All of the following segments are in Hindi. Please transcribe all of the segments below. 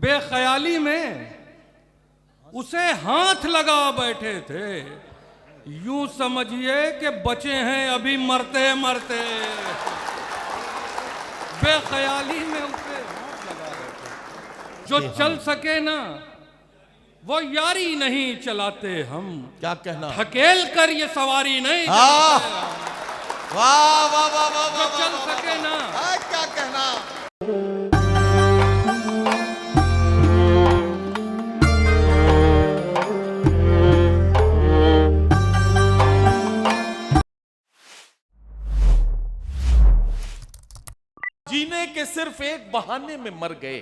बेख्याली में उसे हाथ लगा बैठे थे, यूं समझिए कि बचे हैं अभी मरते मरते। बेख्याली में उसे हाथ लगा बैठे। जो चल सके ना वो यारी नहीं चलाते हम। क्या कहना, धकेल कर ये सवारी नहीं वाह चलाते। वाह वाह वाह वाह, जो चल सके ना, क्या कहना। जीने के सिर्फ एक बहाने में मर गए,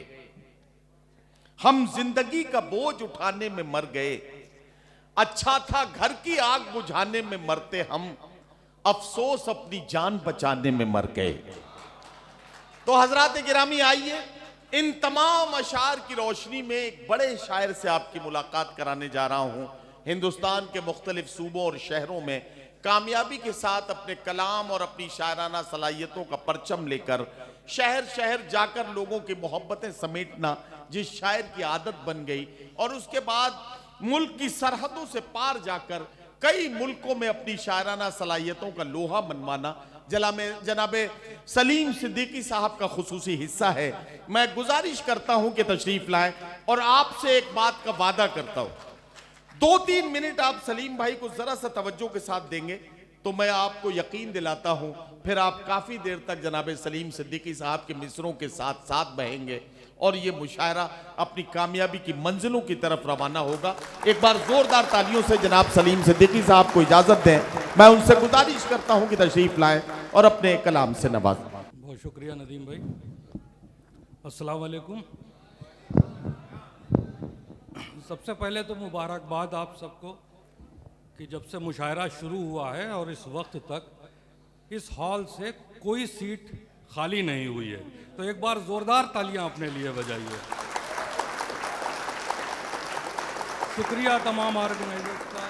हम जिंदगी का बोझ उठाने में मर गए। अच्छा था घर की आग बुझाने में मरते हम, अफसोस अपनी जान बचाने में मर गए। तो हजरात गिरामी, आइए इन तमाम अशार की रोशनी में एक बड़े शायर से आपकी मुलाकात कराने जा रहा हूं। हिंदुस्तान के मुख्तलिफ सूबों और शहरों में कामयाबी के साथ अपने कलाम और अपनी शायराना सलाहियतों का परचम लेकर शहर शहर जाकर लोगों की मोहब्बतें समेटना जिस शायर की आदत बन गई, और उसके बाद मुल्क की सरहदों से पार जाकर कई मुल्कों में अपनी शायराना सलाहियतों का लोहा मनवाना जनाबे सलीम सिद्दीकी साहब का खुसूसी हिस्सा है। मैं गुजारिश करता हूं कि तशरीफ लाएं और आपसे एक बात का वादा करता हूं, 2-3 मिनट आप सलीम भाई को जरा सा तवज्जो के साथ देंगे तो मैं आपको यकीन दिलाता हूं फिर आप काफी देर तक जनाबे सलीम सिद्दीकी साहब के मिसरों के साथ साथ बहेंगे और ये मुशायरा अपनी कामयाबी की मंजिलों की तरफ रवाना होगा। एक बार जोरदार तालियों से जनाब सलीम सिद्दीकी साहब को इजाजत दें। मैं उनसे गुजारिश करता हूं कि तशरीफ लाएं और अपने कलाम से नवाजें। बहुत शुक्रिया नदीम भाई। अस्सलाम वालेकुम। सबसे पहले तो मुबारकबाद आप सबको कि जब से मुशायरा शुरू हुआ है और इस वक्त तक इस हॉल से कोई सीट खाली नहीं हुई है, तो एक बार जोरदार तालियां अपने लिए बजाइए। शुक्रिया तमाम ऑर्गेनाइजर्स का,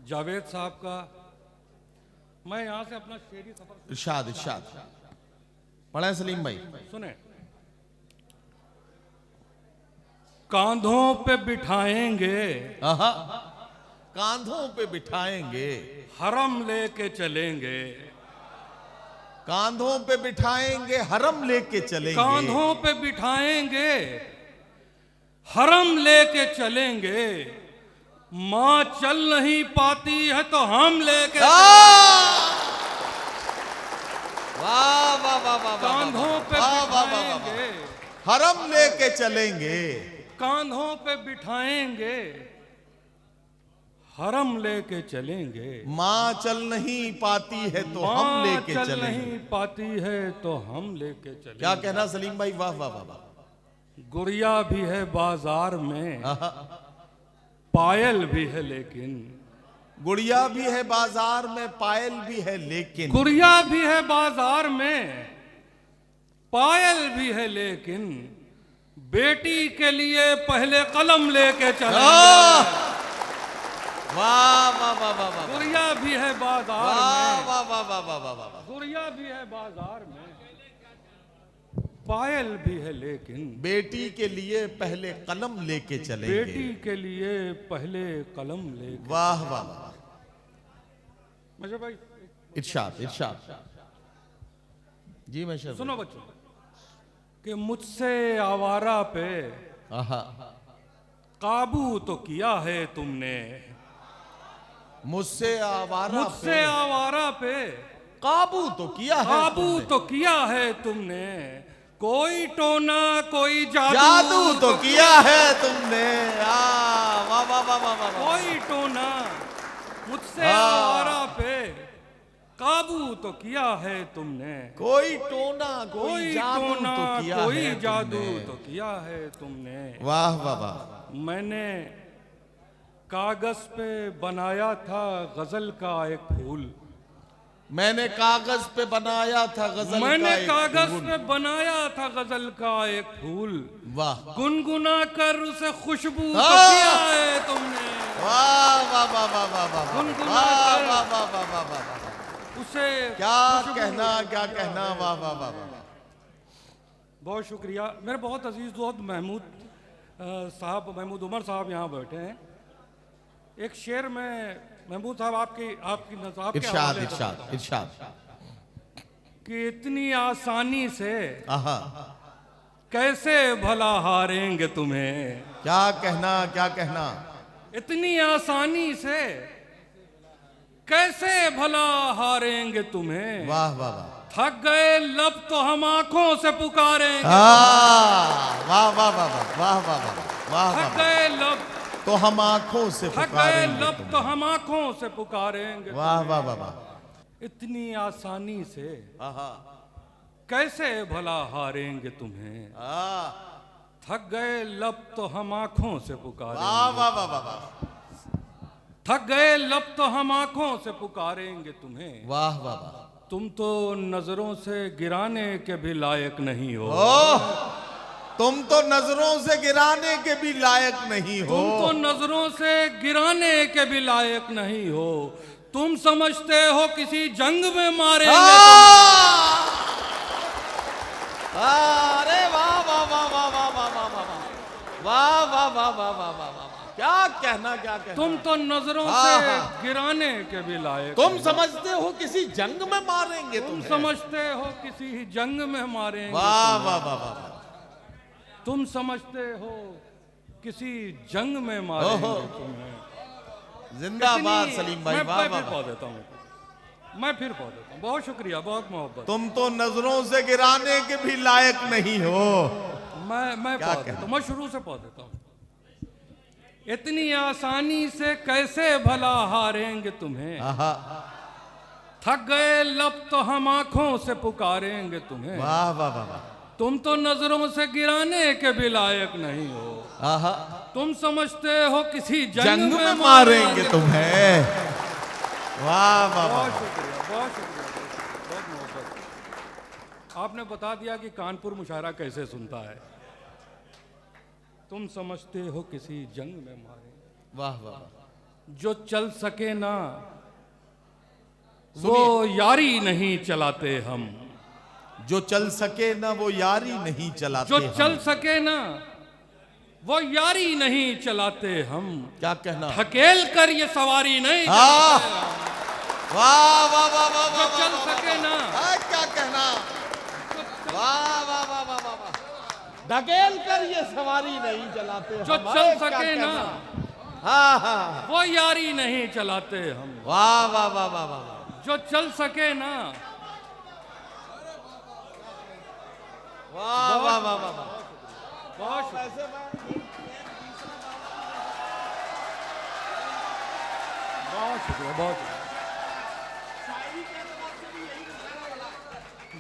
जावेद साहब का। मैं यहाँ से अपना शेरी सफर इरशाद पढ़ें सलीम भाई, सुने। कांधों पे बिठाएंगे, कांधों पे बिठाएंगे, हरम लेके चलेंगे। कांधों पे बिठाएंगे, हरम लेके चलेंगे। कांधों पे बिठाएंगे, हरम लेके चलेंगे। माँ चल नहीं पाती है तो हम लेके वाह वाह वाह वाह, कांधों पे बिठाएंगे, हरम लेके चलेंगे। कांधों पे बिठाएंगे, हरम लेके चलेंगे। माँ चल नहीं पाती है तो हम लेके चल चलेंगे। नहीं पाती है तो हम लेके चलेंगे। क्या कहना सलीम भाई, वाह वाह वाह वाह। गुड़िया भी है बाजार में, पायल भी है लेकिन। गुड़िया भी है बाजार में, पायल भी है लेकिन। गुड़िया भी है बाजार में, पायल भी है लेकिन। बेटी के लिए पहले कलम लेके चलेंगे। वाह वाह वाह वाह वाह। गुड़िया भी है बाजार में, वाह वाह वाह वाह वाह वाह। गुड़िया भी है बाजार में, पायल भी है लेकिन। बेटी के लिए पहले कलम लेके चलेंगे। बेटी के लिए पहले कलम लेके। वाह वाह वाह। मशहूर भाई, इरशाद जी। मैं सुनो बच्चों कि मुझसे आवारा पे काबू तो किया है तुमने। मुझसे आवारा पे काबू तो किया है, काबू तो किया है तुमने। कोई टोना कोई जादू तो किया है तुमने। वाह वाह वाह वाह वाह। कोई टोना मुझसे आवारा पे काबू तो किया है तुमने। कोई टोना कोई जादू तो किया है, कोई जादू तो किया है तुमने। वाह वाह वाह। मैंने कागज पे बनाया था गजल का एक फूल। मैंने कागज पे बनाया था गजल का एक फूल। कागज पे बनाया था गजल का एक फूल। वाह। गुनगुना कर उसे खुशबू तो किया है तुमने। वाह वाह वाह वाह वाह वाह। गुनगुना कर वाह वाह वाह वाह वाह। उसे क्या कहना, क्या कहना। वाह वाह वाह वाह। बहुत शुक्रिया। मेरे बहुत अजीज दोस्त महमूद उमर साहब यहाँ बैठे हैं। एक शेर में महमूद साहब आपकी आपकी आपके इरशाद हवाले से इरशाद बताऊं इरशाद। कि इतनी आसानी से आहा, कैसे भला हारेंगे तुम्हें, क्या कहना क्या कहना। इतनी आसानी से कैसे भला हारेंगे तुम्हें। वाह वाह वाह थक गए लब तो हम आंखों से पुकारेंगे। वाह वाह वाह वाह वाह वाह वाह थक वाह। गए लब तो हम आंखों से थक गए पुकारेंगे लब तो तुम्हें। हम आंखों से पुकारेंगे। वाह वाह वाह वाह। इतनी आसानी से आहा, कैसे भला हारेंगे तुम्हें। आह, थक गए लब तो हम आंखों से वाह पुकारेंगे। वाह वाह वाह वाह थक गए लब तो हम आंखों से पुकारेंगे तुम्हें। वाह वाह वाह। तुम तो नजरों से गिराने के भी लायक नहीं हो। ओह, तुम तो नजरों से गिराने के भी लायक नहीं हो। तुम तो नजरों से गिराने के भी लायक नहीं हो। तुम समझते हो किसी जंग में मारेंगे अरे वाह वाह वाह वाह वाह वाह वाह वाह वाह वाह वाह वाह वाह वाह वाह। क्या कहना क्या कहना। तुम तो नजरों हाँ, से हाँ। गिराने के भी लायक तुम नहीं। समझते हो किसी जंग में मारेंगे तुम तुम्हें। समझते हो किसी जंग में मारेंगे वाह तुम्हें। वाह वाह वाह। तुम समझते हो किसी जंग में ओहो। मारेंगे तुम्हें। जिंदाबाद इतनी- सलीम भाई। मैं वाह फिर वाह पौ देता हूँ। मैं फिर पौ देता हूँ। बहुत शुक्रिया, बहुत मोहब्बत। तुम तो नजरों से गिराने के भी लायक नहीं हो। मैं क्या पौ देता हूँ। मैं शुरू से पौ देता हूँ। इतनी आसानी से कैसे भला हारेंगे तुम्हें। आहा, थक गए लब तो हम आंखों से पुकारेंगे तुम्हें। वाह वाह वाह वाह। तुम तो नजरों से गिराने के भी लायक नहीं हो। आहा, तुम समझते हो किसी जंग में मारेंगे तुम्हें। वाह वाह वाह। बहुत शुक्रिया, बहुत शुक्रिया, बहुत मोहब्बत। आपने बता दिया कि कानपुर मुशायरा कैसे सुनता है। तुम समझते हो किसी जंग में मारेंगे। वाह वाह। जो चल सके ना वो यारी नहीं चलाते हम। जो चल सके ना वो यारी नहीं चलाते जो हम। चल सके ना वो यारी नहीं चलाते हम। क्या कहना। धकेल कर ये सवारी नहीं हाँ। चलाते हम। वाह वाह वाह वाह जो वाह चल वाह, सके वाह, ना वाह। क्या कहना। वाह वाह वाह वाह वाह वाह। धकेल कर ये सवारी नहीं चलाते जो हम। चल क्या सके ना कहना। हाँ हाँ। वो यारी नहीं चलाते हम। वाह वाह वाह वाह वाह। जो चल सके ना वाह वाह वाह वाह वाह। बहुत शुक्रिया, बहुत शुक्रिया,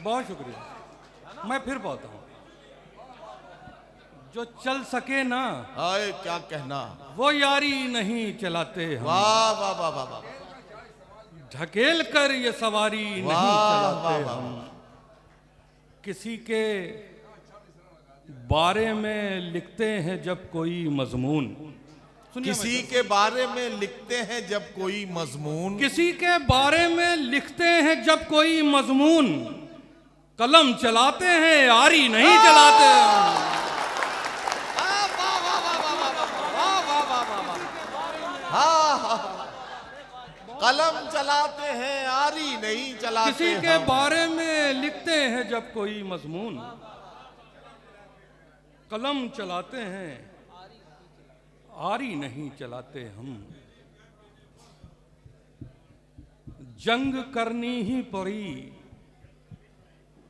बहुत शुक्रिया। मैं फिर बोलता हूँ। जो चल सके ना आए क्या कहना। वो यारी नहीं चलाते हम। वाह वाह वाह वाह वाह। ढकेल कर ये सवारी नहीं वाह चलाते वाह वाह। हम। किसी के बारे में लिखते हैं जब कोई मजमून। सुनिए किसी मैं- के बारे में लिखते हैं जब कोई मजमून। किसी के बारे में लिखते हैं जब कोई मजमून। कलम चलाते हैं यारी नहीं चलाते हम। कलम चलाते हैं आरी नहीं चलाते किसी के बारे में लिखते हैं जब कोई मजमून। कलम चलाते हैं आरी नहीं चलाते हम। जंग करनी ही पड़ी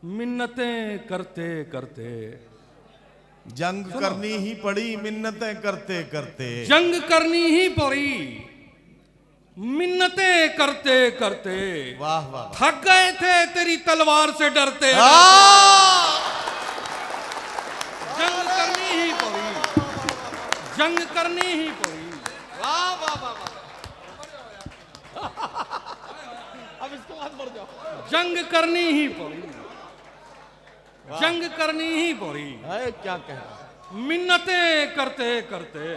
मिन्नतें करते करते। जंग करनी ही पड़ी मिन्नतें करते करते। जंग करनी ही पड़ी मिन्नतें करते करते। वाह वाह। थक गए थे तेरी तलवार से डरते। जंग करनी ही पड़ी, जंग करनी ही पड़ी। वाह वाह वाह वाह। अब इसके बाद मर जाओ। जंग करनी ही पड़ी, जंग करनी ही पड़ी क्या कह रहा। मिन्नतें करते करते।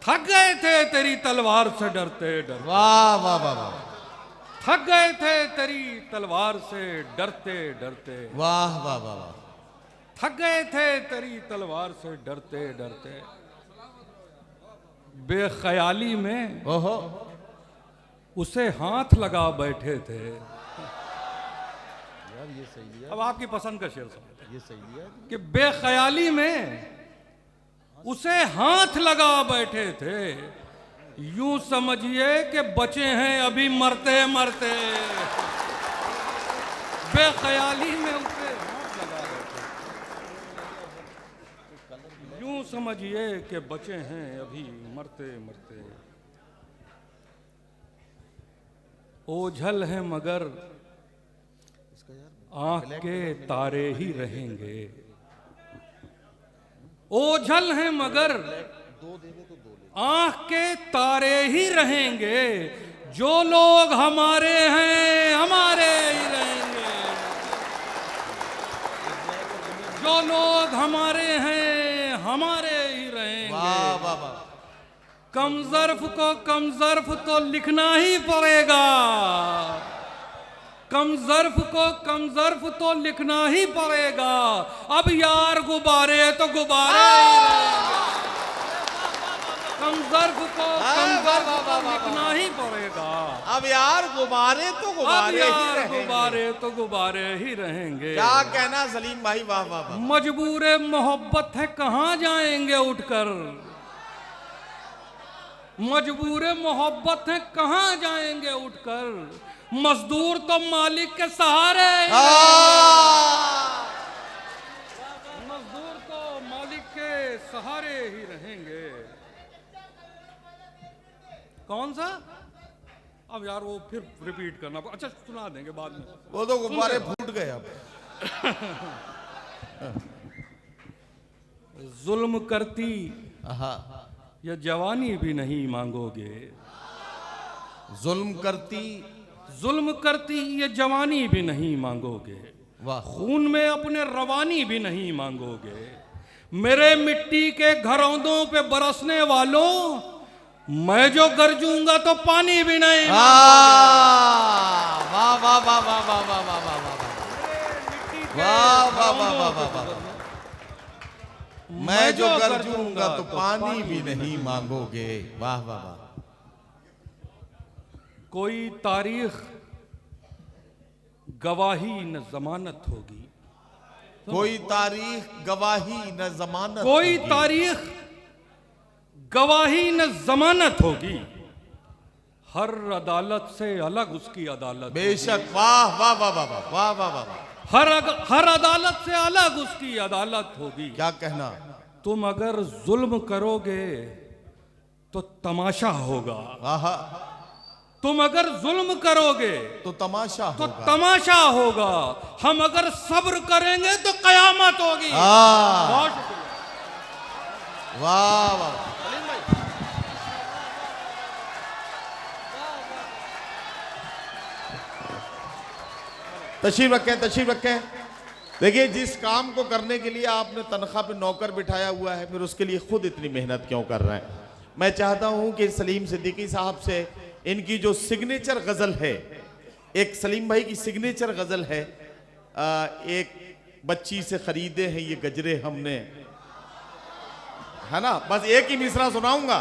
थक गए थे तेरी तलवार से डरते डरते। वाह वाह वाह वाह। थक गए थे तेरी तलवार से डरते डरते, वाह वाह वाह वाह। थक गए थे तेरी तलवार से डरते डरते, बेख्याली में ओहो, उसे हाथ लगा बैठे थे। यार ये सही है, अब आपकी पसंद का शेर समझते ये सही है। कि बेख्याली में उसे हाथ लगा बैठे थे, यूं समझिए कि बचे हैं अभी मरते मरते। बेख्याली में उसे हाथ लगा बैठे, यूं समझिए कि बचे हैं अभी मरते मरते। ओझल है मगर आंख के तारे ही रहेंगे, ओझल है मगर आंख के तारे ही रहेंगे, जो लोग हमारे हैं हमारे ही रहेंगे, जो लोग हमारे हैं हमारे ही रहेंगे। वाह वाह वाह। कमजर्फ को कमजर्फ तो लिखना ही पड़ेगा, कमजर्फ को कमजर्फ तो लिखना ही पड़ेगा। अब यार गुब्बारे तो गुब्बारे ही रहेंगे, कमजर्फ को कमजर्फ तो लिखना ही पड़ेगा। अब यार गुब्बारे तो अब गुब्बारे ही यार रहेंगे। गुब्बारे तो गुब्बारे ही रहेंगे। क्या कहना सलीम भाई, वाह वाह वाह। मजबूरे मोहब्बत है कहाँ जाएंगे उठकर, मजबूरे मोहब्बत है कहाँ जाएंगे उठकर, मजदूर तो मालिक के सहारे ही मजदूर तो मालिक के सहारे ही रहेंगे। कौन सा? अब यार वो फिर रिपीट करना, अच्छा सुना देंगे बाद में। वो तो गुब्बारे फूट गए अब। जुल्म करती आहा, या जवानी भी नहीं मांगोगे, जुल्म करती, जुल्म करती ये जवानी भी नहीं मांगोगे, वाह, खून में अपने रवानी भी नहीं मांगोगे। मेरे मिट्टी के घरौंदों पे बरसने वालों, मैं जो गरजूंगा तो पानी भी नहीं वाह वाह वाह वाह वाह वाह वाह वाह वाह वाह वाह वाह वाह वाह वाह वाह। मैं जो गरजूंगा तो पानी भी नहीं मांगोगे, वाह वाह वाह। कोई तारीख गवाही न जमानत होगी, कोई तारीख गवाही न जमानत, कोई होगी। तारीख गवाही न जमानत होगी, हर अदालत से अलग उसकी अदालत। बेशक, वाह वाह वाह वाह वाह वाह वाह वाह। हर अदालत से अलग उसकी अदालत होगी। क्या कहना, तुम अगर जुल्म करोगे तो तमाशा होगा, आहा, तुम अगर जुल्म करोगे तो तमाशा तो होगा। तमाशा होगा, हम अगर सब्र करेंगे तो कयामत होगी। बहुत शुक्रिया वाह वाह। सलीम भाई। तशरीफ रखें, तशरीफ रखें। देखिए, जिस काम को करने के लिए आपने तनख्वाह पे नौकर बिठाया हुआ है, फिर उसके लिए खुद इतनी मेहनत क्यों कर रहे हैं। मैं चाहता हूं कि सलीम सिद्दीकी साहब से इनकी जो सिग्नेचर गजल है, एक सलीम भाई की सिग्नेचर गजल है, एक बच्ची से खरीदे हैं ये गजरे हमने, है ना, बस एक ही मिसरा सुनाऊंगा।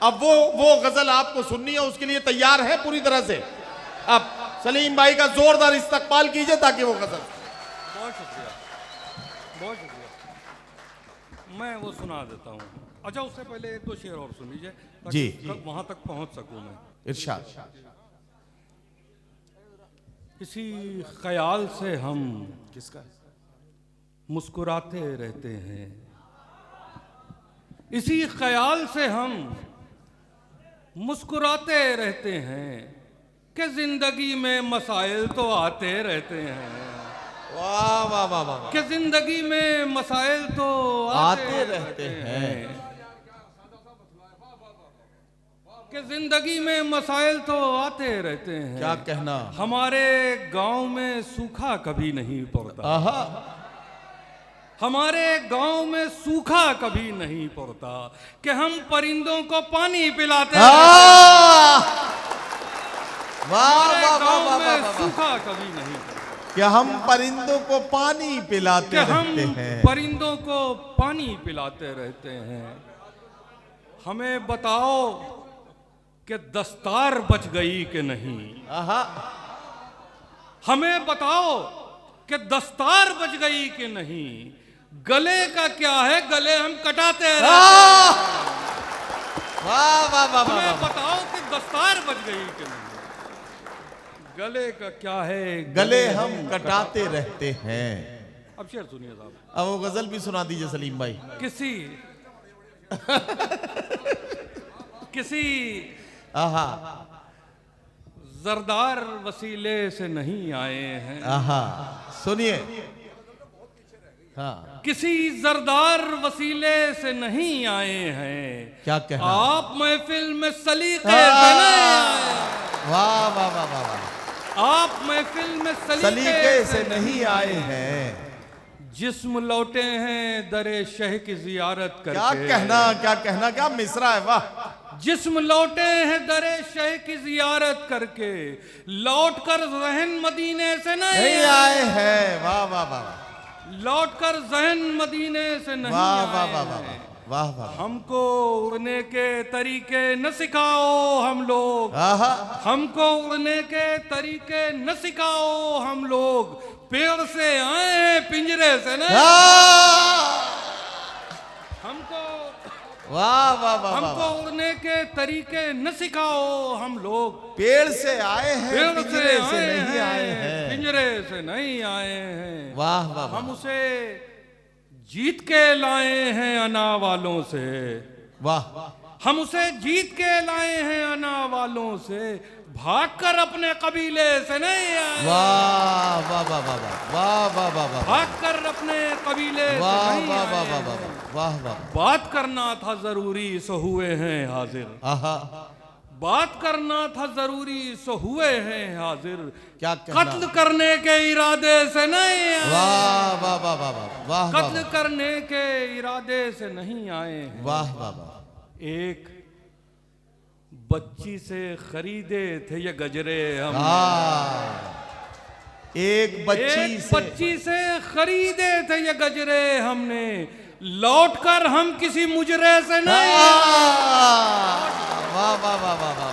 अब वो गजल आपको सुननी है, उसके लिए तैयार है पूरी तरह से। अब सलीम भाई का जोरदार इस्तकबाल कीजिए ताकि वो गजल। बहुत शुक्रिया, बहुत शुक्रिया। मैं वो सुना देता हूँ। अच्छा, उससे पहले एक दो शेर और सुन लीजिए जी, ताकि वहां तक पहुंच सकूं मैं। इरशाद। इसी ख्याल से हम किसका? मुस्कुराते रहते हैं, इसी ख्याल से हम मुस्कुराते रहते हैं कि जिंदगी में मसाइल तो आते रहते हैं, वाह वाह वाह वाह। कि जिंदगी में मसाइल तो आते रहते हैं, कि जिंदगी में मसाइल तो आते रहते हैं। क्या कहना, हमारे गांव में सूखा कभी नहीं पड़ता, आहा, हमारे गांव में सूखा कभी नहीं पड़ता, कि हम परिंदों को पानी पिलाते हैं। वाह हमारे वाह वाह गांव वाह में वाह वाह। सूखा कभी नहीं पड़ा। क्या हम परिंदों को पानी पिलाते कि हम रहते हैं। परिंदों को पानी पिलाते रहते हैं। हमें बताओ कि दस्तार बच गई कि नहीं। आहा, हमें बताओ कि दस्तार बच गई कि नहीं। गले का क्या है, गले हम कटाते रहते हैं। वाह वाह वाह हमें वाह। बताओ कि दस्तार बच गई कि नहीं। गले का क्या है, गले हम कटाते रहते हैं। अब शेर सुनिए साहब। अब वो गजल भी सुना दीजिए सलीम भाई। किसी आहा जरदार वसीले से नहीं आए हैं। आहा, सुनिए। हाँ, किसी जरदार वसीले से नहीं आए हैं। क्या कहना। आप महफिल में सलीके से नहीं आए। वाह वाह वाह वाह वाह। आप महफिल में सलीके से नहीं आए हैं। जिस्म लौटे हैं दरे शह की जियारत करके। क्या कहना, क्या कहना, क्या मिसरा है। वाह। जिस्म लौटे हैं दरे शह की जियारत करके, लौट कर जहन मदीने से नहीं आए हैं। वाह वाह वाह। लौट कर जहन मदीने से नहीं वाह आए वाह वाह वाह हैं। वाह वाह। हमको उड़ने के तरीके न सिखाओ हम लोग। आहा, हमको उड़ने के तरीके न सिखाओ हम लोग। पेड़ से आए हैं पिंजरे से नहीं। हमको वाह वाह वाह। हमको उड़ने के तरीके न सिखाओ हम लोग। पेड़ से आए हैं, पेड़ पिंजरे से से नहीं आए हैं। पिंजरे से नहीं आए हैं। वाह वाह वाह। हम उसे जीत के लाए हैं अना वालों से। वाह। हम उसे जीत के लाए हैं अना वालों से। भागकर अपने कबीले से नहीं आए। वाह वाह वाह वाह वाह वाह वाह वाह। भागकर अपने कबीले से वाह नहीं वाह वाह आए वाह हैं। वाह वाह। बात करना था जरूरी सो हुए हैं हाजिर। आहा, बात करना था जरूरी सो हुए हैं हाजिर। क्या कहना। कत्ल करने के इरादे से नहीं आए। वाह वाह वाह वाह वाह वाह। कत्ल करने के इरादे से नहीं आए हैं। वाह वाह वाह। एक बच्ची से खरीदे थे ये गजरे हम। एक बच्ची से खरीदे थे ये गजरे हमने। लौटकर हम किसी मुजरे से नहीं। वाह वाह वाह वाह